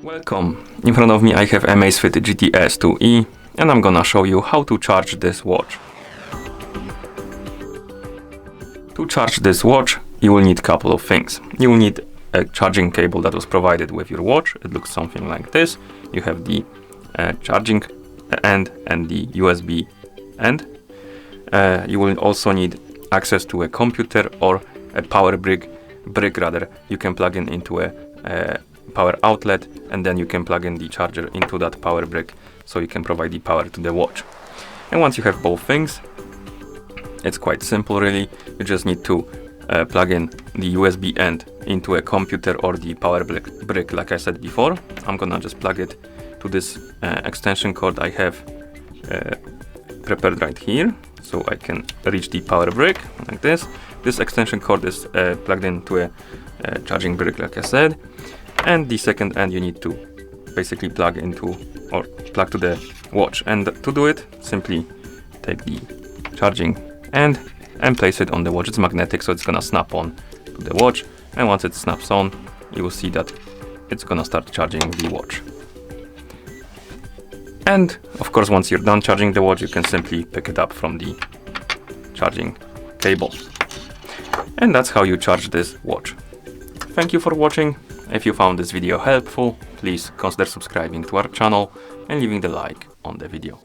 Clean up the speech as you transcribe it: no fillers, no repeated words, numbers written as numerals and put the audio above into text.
Welcome! In front of me I have AMAZFIT GTS 2E and I'm gonna show you how to charge this watch. To charge this watch you will need a couple of things. You will need a charging cable that was provided with your watch. It looks something like this. You have the charging end and the USB end. You will also need access to a computer or a power brick rather. You can plug in into a power outlet and then you can plug in the charger into that power brick so you can provide the power to the watch. And once you have both things, it's quite simple really. You just need to plug in the USB end into a computer or the power brick like I said before. I'm gonna just plug it to this extension cord I have prepared right here so I can reach the power brick like this. This extension cord is plugged into a charging brick like I said. And the second end you need to basically plug into or plug to the watch, and to do it simply take the charging end and place it on the watch. It's magnetic so it's gonna snap on to the watch, and once it snaps on you will see that it's gonna start charging the watch. And of course once you're done charging the watch you can simply pick it up from the charging cable. And that's how you charge this watch. Thank you for watching. If you found this video helpful, please consider subscribing to our channel and leaving the like on the video.